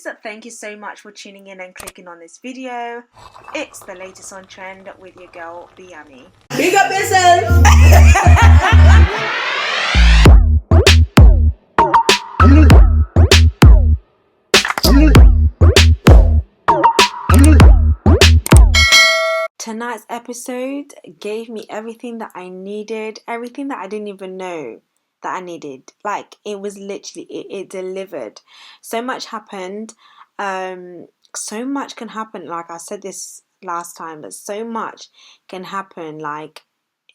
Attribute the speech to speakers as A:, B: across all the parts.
A: guys, thank you so much for tuning in and clicking on this video. It's the latest on trend with your girl Biami.
B: Big up yourself.
A: Tonight's episode gave me everything that I needed, everything that I didn't even know that I needed. Like, it was literally, it delivered. So much happened. So much can happen. Like I said this last time, but so much can happen, like,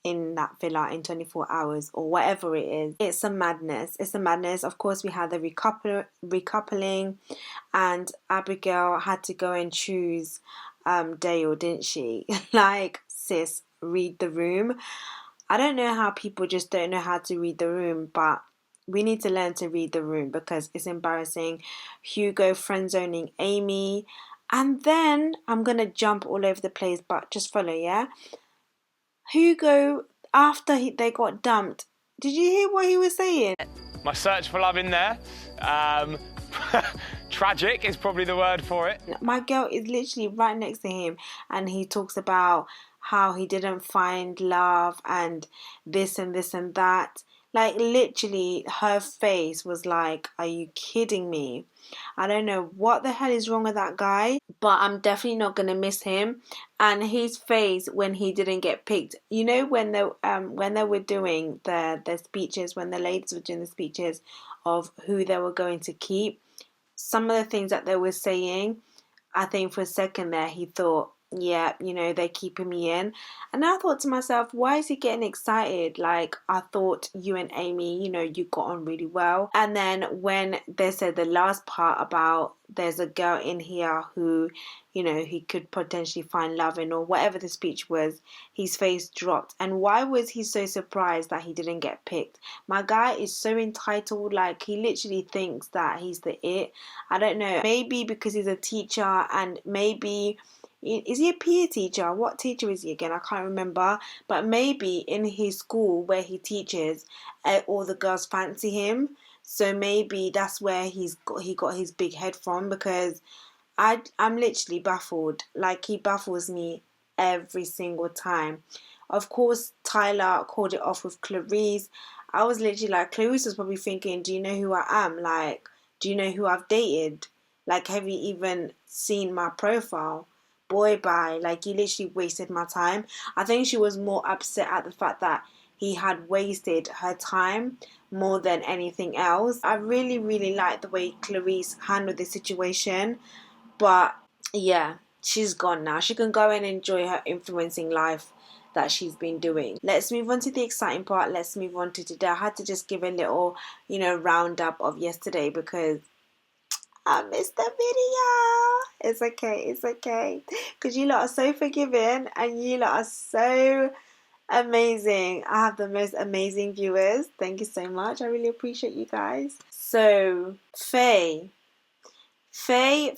A: in that villa in 24 hours or whatever it is. It's a madness. It's a madness. Of course, we had the recoupling, and Abigail had to go and choose Dale, didn't she? Like, sis, read the room. I don't know how people just don't know how to read the room, but we need to learn to read the room because it's embarrassing. Hugo friend-zoning Amy. And then I'm going to jump all over the place, but just follow, yeah? Hugo, after they got dumped, did you hear what he was saying?
C: My search for love in there. Tragic is probably the word for it.
A: My girl is literally right next to him, and he talks about how he didn't find love and this and this and that. Like, literally, her face was like, are you kidding me? I don't know what the hell is wrong with that guy, but I'm definitely not going to miss him. And his face when he didn't get picked. You know, when they were doing the speeches, when the ladies were doing the speeches of who they were going to keep, some of the things that they were saying, I think for a second there he thought, yeah, you know, they're keeping me in. And I thought to myself, why is he getting excited? Like, I thought you and Amy, you know, you got on really well. And then when they said the last part about there's a girl in here who, you know, he could potentially find love in, or whatever the speech was, his face dropped. And why was he so surprised that he didn't get picked? My guy is so entitled. Like, he literally thinks that he's the it. I don't know. Maybe because he's a teacher, and maybe... Is he a PE teacher? What teacher is he again? I can't remember. But maybe in his school where he teaches, all the girls fancy him. So maybe that's where he got his big head from, because I'm literally baffled. Like, he baffles me every single time. Of course, Tyler called it off with Clarisse. I was literally like, Clarisse was probably thinking, do you know who I am? Like, do you know who I've dated? Like, have you even seen my profile? Boy, bye. Like, you literally wasted my time. I think she was more upset at the fact that he had wasted her time more than anything else. I really, really like the way Clarisse handled the situation. But, yeah, she's gone now. She can go and enjoy her influencing life that she's been doing. Let's move on to the exciting part. Let's move on to today. I had to just give a little, you know, roundup of yesterday because I missed the video. It's okay, it's okay. Because you lot are so forgiving and you lot are so amazing. I have the most amazing viewers. Thank you so much. I really appreciate you guys. So, Faye. I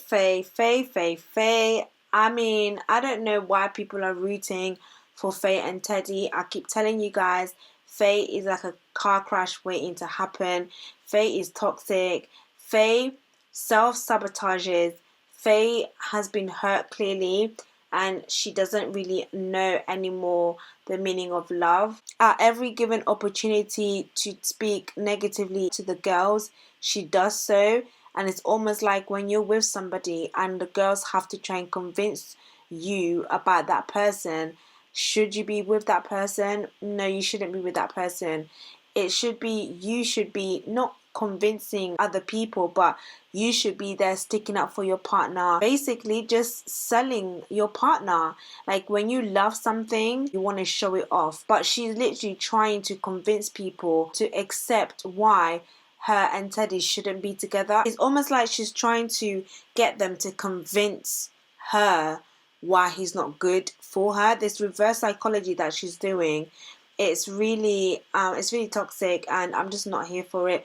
A: mean, I don't know why people are rooting for Faye and Teddy. I keep telling you guys, Faye is like a car crash waiting to happen. Faye is toxic. Faye self-sabotages. Faye has been hurt clearly, and she doesn't really know anymore the meaning of love. At every given opportunity to speak negatively to the girls, she does so. And it's almost like when you're with somebody and the girls have to try and convince you about that person. Should you be with that person? No, you shouldn't be with that person. It should be, you should be not convincing other people, but you should be there sticking up for your partner, basically just selling your partner. Like, when you love something, you want to show it off, but she's literally trying to convince people to accept why her and Teddy shouldn't be together. It's almost like she's trying to get them to convince her why he's not good for her. This reverse psychology that she's doing, it's really toxic, and I'm just not here for it.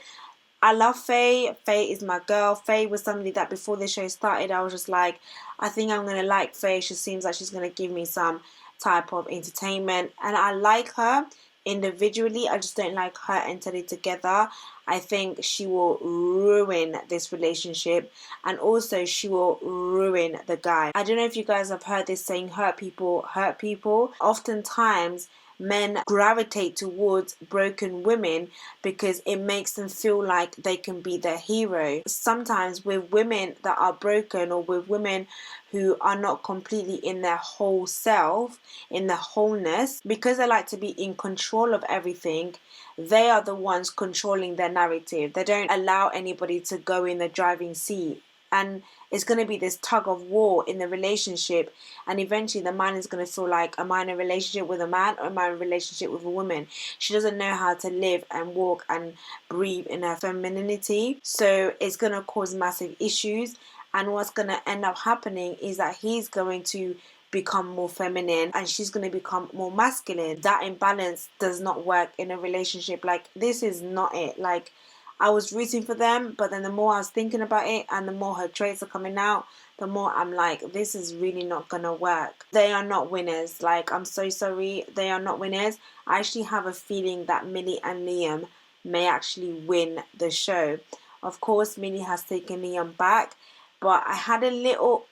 A: I love Faye. Faye is my girl. Faye was somebody that before the show started, I was just like, I think I'm going to like Faye. She seems like she's going to give me some type of entertainment. And I like her individually. I just don't like her and Teddy together. I think she will ruin this relationship, and also she will ruin the guy. I don't know if you guys have heard this saying, hurt people hurt people. Oftentimes men gravitate towards broken women because it makes them feel like they can be their hero. Sometimes with women that are broken, or with women who are not completely in their whole self, in their wholeness, because they like to be in control of everything, they are the ones controlling their narrative. They don't allow anybody to go in the driving seat. And it's going to be this tug of war in the relationship, and eventually the man is going to feel like, am I in a relationship with a man, or am I in a relationship with a woman? She doesn't know how to live and walk and breathe in her femininity, so it's going to cause massive issues. And what's going to end up happening is that he's going to become more feminine and she's going to become more masculine. That imbalance does not work in a relationship. Like, this is not it. Like, I was rooting for them, but then the more I was thinking about it and the more her traits are coming out, the more I'm like, this is really not gonna work. They are not winners. Like, I'm so sorry, they are not winners. I actually have a feeling that Millie and Liam may actually win the show. Of course, Millie has taken Liam back, but I had a little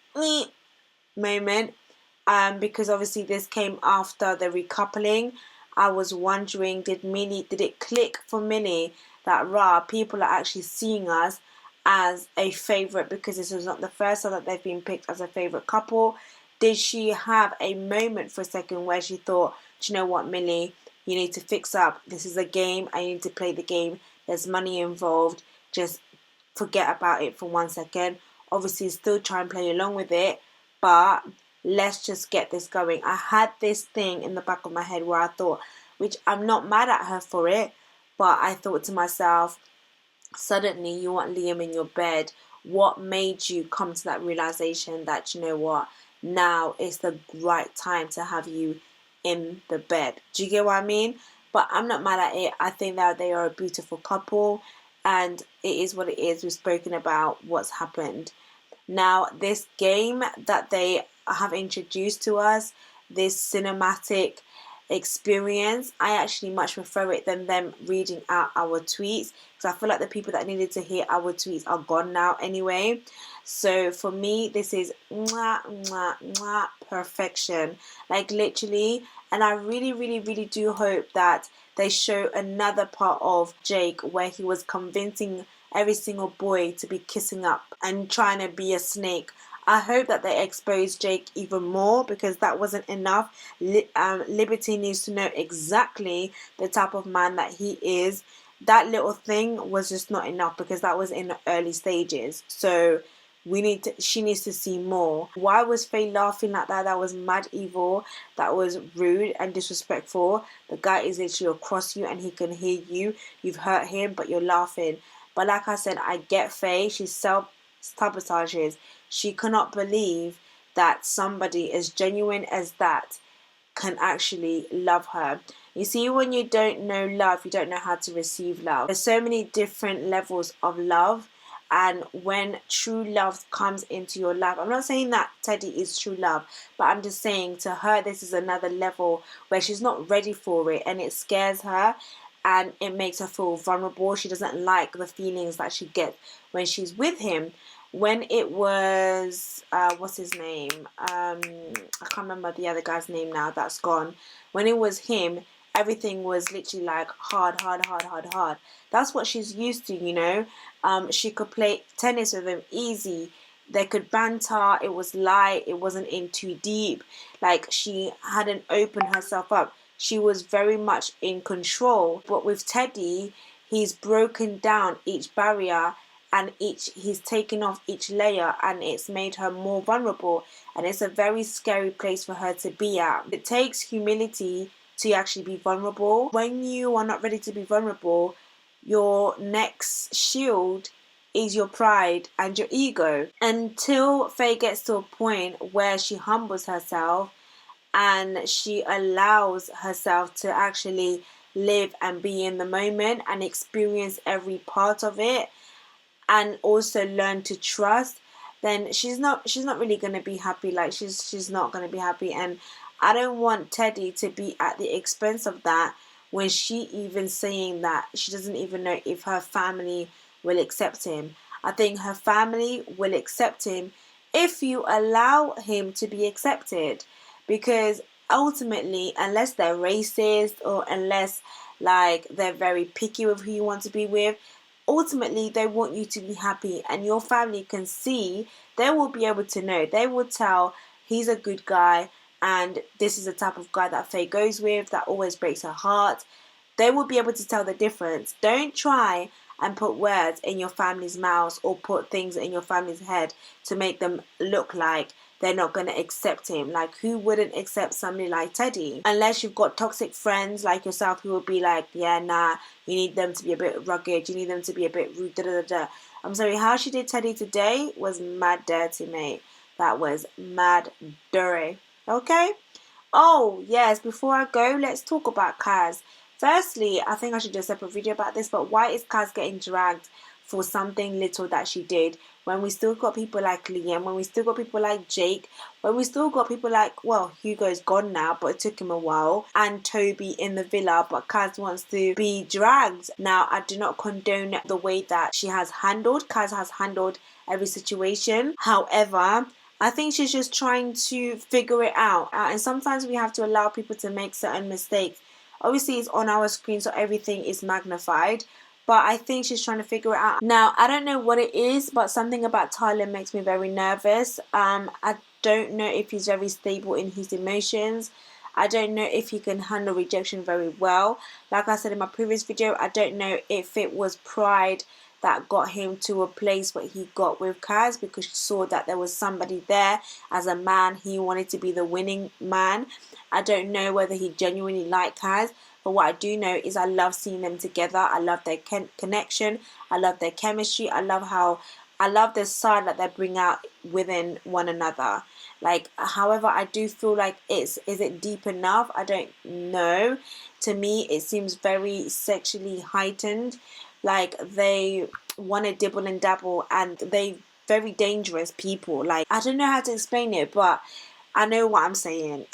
A: moment because obviously this came after the recoupling. I was wondering, did it click for Millie that people are actually seeing us as a favourite, because this was not the first time that they've been picked as a favourite couple? Did she have a moment for a second where she thought, do you know what, Millie, you need to fix up. This is a game. I need to play the game. There's money involved. Just forget about it for 1 second. Obviously, still try and play along with it, but let's just get this going. I had this thing in the back of my head where I thought, which I'm not mad at her for it, but I thought to myself, suddenly you want Liam in your bed. What made you come to that realization that, you know what, now is the right time to have you in the bed? Do you get what I mean? But I'm not mad at it. I think that they are a beautiful couple, and it is what it is. We've spoken about what's happened. Now, this game that they have introduced to us, this cinematic experience, I actually much prefer it than them reading out our tweets, because I feel like the people that needed to hear our tweets are gone now anyway. So for me, this is mwah, mwah, mwah, perfection, like literally. And I really, really, really do hope that they show another part of Jake where he was convincing every single boy to be kissing up and trying to be a snake. I hope that they expose Jake even more, because that wasn't enough. Liberty needs to know exactly the type of man that he is. That little thing was just not enough, because that was in the early stages. So she needs to see more. Why was Faye laughing like that? That was mad evil. That was rude and disrespectful. The guy is literally across you and he can hear you. You've hurt him, but you're laughing. But like I said, I get Faye. She self-sabotages. She cannot believe that somebody as genuine as that can actually love her. You see, when you don't know love, you don't know how to receive love. There's so many different levels of love. And when true love comes into your life, I'm not saying that Teddy is true love, but I'm just saying to her, this is another level where she's not ready for it, and it scares her. And it makes her feel vulnerable. She doesn't like the feelings that she gets when she's with him. When it was, what's his name? I can't remember the other guy's name now. That's gone. When it was him, everything was literally like hard, hard, hard, hard, hard. That's what she's used to, you know. She could play tennis with him easy. They could banter. It was light. It wasn't in too deep. Like, she hadn't opened herself up. She was very much in control. But with Teddy, he's broken down each barrier, and he's taken off each layer, and it's made her more vulnerable. And it's a very scary place for her to be at. It takes humility to actually be vulnerable. When you are not ready to be vulnerable, your next shield is your pride and your ego. Until Faye gets to a point where she humbles herself and she allows herself to actually live and be in the moment and experience every part of it, and also learn to trust, then she's not really going to be happy. Like, she's not going to be happy. And I don't want Teddy to be at the expense of that, when she even saying that she doesn't even know if her family will accept him. I think her family will accept him if you allow him to be accepted, because ultimately, unless they're racist or unless like they're very picky with who you want to be with, ultimately they want you to be happy, and your family can see, they will be able to know, they will tell he's a good guy and this is the type of guy that Faye goes with, that always breaks her heart. They will be able to tell the difference. Don't try and put words in your family's mouths or put things in your family's head to make them look like they're not going to accept him. Like, who wouldn't accept somebody like Teddy? Unless you've got toxic friends like yourself who will be like, yeah, nah, you need them to be a bit rugged, you need them to be a bit rude, da da da da. I'm sorry, how she did Teddy today was mad dirty, mate. That was mad dirty. Okay? Oh, yes, before I go, let's talk about Kaz. Firstly, I think I should do a separate video about this, but why is Kaz getting dragged for something little that she did when we still got people like Liam, when we still got people like Jake, when we still got people like, well, Hugo's gone now, but it took him a while, and Toby in the villa, but Kaz wants to be dragged. Now, I do not condone the way that Kaz has handled every situation. However, I think she's just trying to figure it out. And sometimes we have to allow people to make certain mistakes. Obviously, it's on our screen, so everything is magnified. But I think she's trying to figure it out. Now, I don't know what it is, but something about Tyler makes me very nervous. I don't know if he's very stable in his emotions. I don't know if he can handle rejection very well. Like I said in my previous video, I don't know if it was pride that got him to a place where he got with Kaz, because he saw that there was somebody there. As a man, he wanted to be the winning man. I don't know whether he genuinely liked Kaz, but what I do know is I love seeing them together. I love their connection. I love their chemistry. I love the side that they bring out within one another. Like, however, I do feel like is it deep enough? I don't know. To me, it seems very sexually heightened. Like, they want to dibble and dabble, and they very dangerous people. Like, I don't know how to explain it, but I know what I'm saying.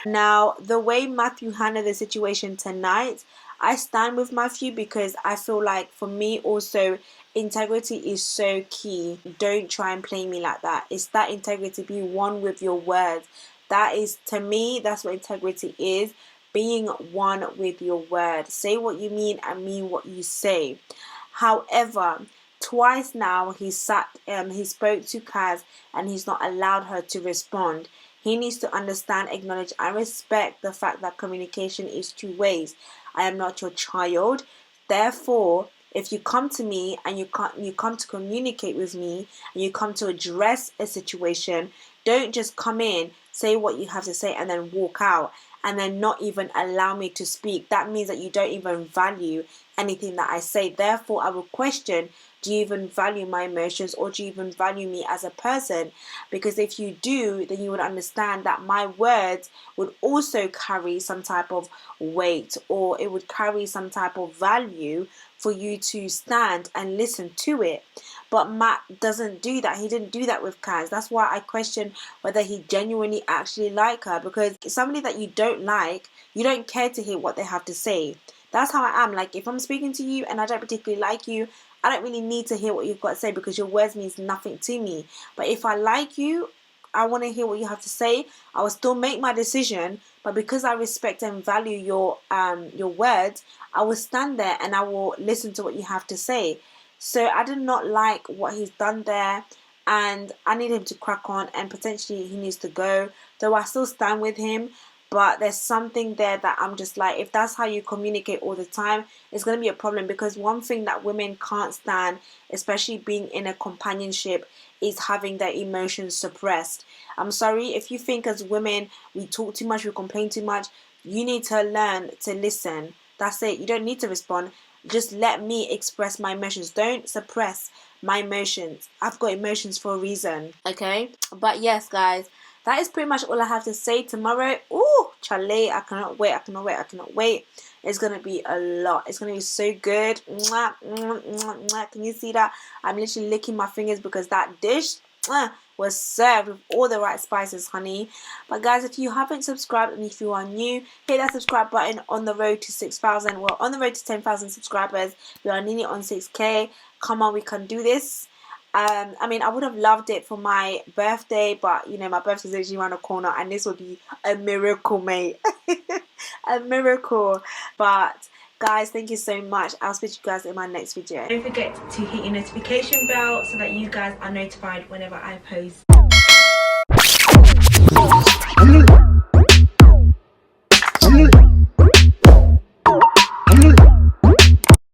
A: Now, the way Matthew handled the situation tonight, I stand with Matthew, because I feel like for me also, integrity is so key. Don't try and play me like that. It's that integrity, be one with your words. That is, to me, that's what integrity is. Being one with your word. Say what you mean and mean what you say. However, twice now he spoke to Kaz and he's not allowed her to respond. He needs to understand, acknowledge, and respect the fact that communication is two ways. I am not your child. Therefore, if you come to me and you come to communicate with me and you come to address a situation, don't just come in, say what you have to say, and then walk out, and then not even allow me to speak. That means that you don't even value anything that I say. Therefore, I will question, do you even value my emotions, or do you even value me as a person? Because if you do, then you would understand that my words would also carry some type of weight, or it would carry some type of value for you to stand and listen to it. But Matt doesn't do that. He didn't do that with Kaz. That's why I question whether he genuinely actually liked her, because somebody that you don't like, you don't care to hear what they have to say. That's how I am. Like, if I'm speaking to you and I don't particularly like you, I don't really need to hear what you've got to say, because your words means nothing to me. But if I like you, I want to hear what you have to say. I will still make my decision, but because I respect and value your words, I will stand there and I will listen to what you have to say. So I did not like what he's done there, and I need him to crack on, and potentially he needs to go. Though I still stand with him, but there's something there that I'm just like, if that's how you communicate all the time, it's going to be a problem. Because one thing that women can't stand, especially being in a companionship, is having their emotions suppressed. I'm sorry, if you think as women we talk too much, we complain too much, you need to learn to listen. That's it. You don't need to respond. Just let me express my emotions. Don't suppress my emotions. I've got emotions for a reason. Okay? But yes, guys, that is pretty much all I have to say. Tomorrow, ooh, Charlie, I cannot wait. It's going to be a lot. It's going to be so good. Mwah, mwah, mwah, mwah. Can you see that? I'm literally licking my fingers because that dish, was served with all the right spices, honey. But guys, if you haven't subscribed and if you are new, hit that subscribe button. On the road to 6,000. We're on the road to 10,000 subscribers. We are nearly on 6k. Come on, we can do this. I mean, I would have loved it for my birthday, but you know, my birthday is literally around the corner, and this would be a miracle, mate. A miracle. But guys, thank you so much. I'll speak to you guys in my next video. Don't forget to hit your notification bell so that you guys are notified whenever I post.